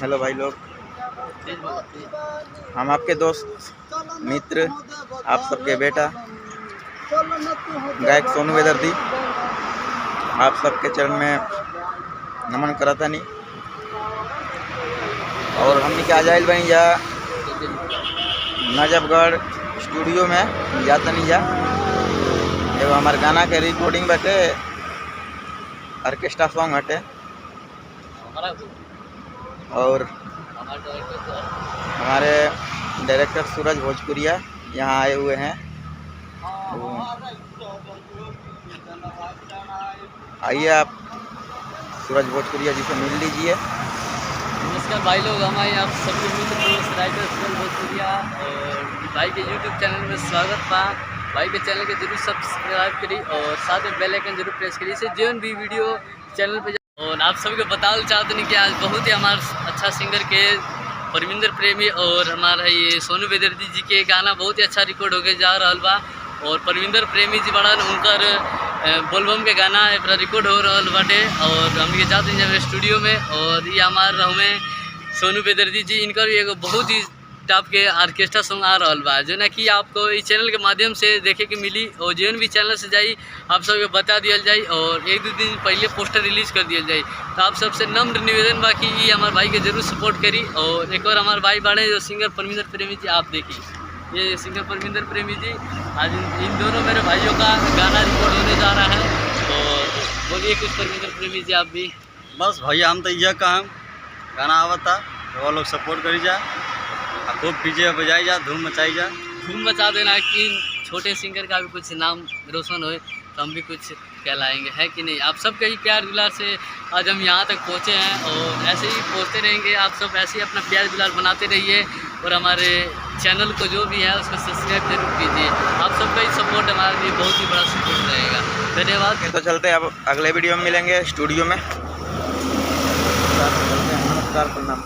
Hello भाई लोग, हम आपके दोस्त मित्र आप सबके बेटा गायक सोनू बेदर्दी आप सबके चरण में नमन कराता नहीं। और हमने क्या जाइल बनी जा नजफगढ़ स्टूडियो में जाता नहीं जा एवं हमारे गाना के रिकॉर्डिंग बटे ऑर्केस्ट्रा सॉन्ग हटे और हमारे डायरेक्टर सूरज भोजपुरिया यहाँ आए हुए हैं। आइए आप सूरज भोजपुरिया जी से मिल लीजिए। नमस्कार भाई लोग, हमारे आप सभी मित्र दोस्त राइटर सूरज भोजपुरिया और भाई के यूट्यूब चैनल में स्वागत बा। भाई के चैनल के जरूर सब्सक्राइब करी और साथ में बेल आइकन जरूर प्रेस करी, इससे जो भी वीडियो चैनल पे। और आप सभी को बताना चाहते हैं कि आज बहुत ही हमारा अच्छा सिंगर के परमिंदर प्रेमी और हमारा ये सोनू बेदर्दी जी के गाना बहुत ही अच्छा रिकॉर्ड होके जा रहा बा। और परमिंदर प्रेमी जी बड़ा उनकर बोलबम के गाना पूरा रिकॉर्ड हो रहा बाटे और हम ये जाते हैं स्टूडियो में। और ये हमारे हमें सोनू बेदर्दी जी इनका भी एक बहुत ही टॉप के ऑर्केस्ट्रा सॉन्ग आ रहा बा, जो ना कि आपको इस चैनल के माध्यम से देखे के मिली। और जो भी चैनल से जाई आप सबके बता दिया जाए और एक दो दिन पहले पोस्टर रिलीज़ कर दिया जाए। तो आप सबसे नम्र निवेदन बा कि ये हमारे भाई के जरूर सपोर्ट करी। और एक और हमारे भाई बाड़े जो सिंगर परमिंदर प्रेमी जी, आप देखिए ये सिंगर परमिंदर प्रेमी जी, आज इन दोनों मेरे भाइयों का गाना रिकॉर्ड होने जा रहा है। और बोलिए कुछ परमिंदर प्रेमी जी आप भी। बस भैया हम तो यह काम गाना आवता वो लोग सपोर्ट करी जा, खूब डीजे बजाई जा, धूम मचाई जा, धूम मचा देना कि छोटे सिंगर का भी कुछ नाम रोशन होए तो हम भी कुछ कहलाएंगे, है कि नहीं। आप सबके ही प्यार दुलार से आज हम यहाँ तक पहुँचे हैं और ऐसे ही पहुँचते रहेंगे। आप सब ऐसे ही अपना प्यार दुलार बनाते रहिए और हमारे चैनल को जो भी है उसको सब्सक्राइब जरूर कीजिए। आप सबका ही सपोर्ट हमारे लिए बहुत ही बड़ा सपोर्ट रहेगा। धन्यवाद। तो चलते हैं, अब अगले वीडियो में मिलेंगे स्टूडियो में। नमस्कार, प्रणाम।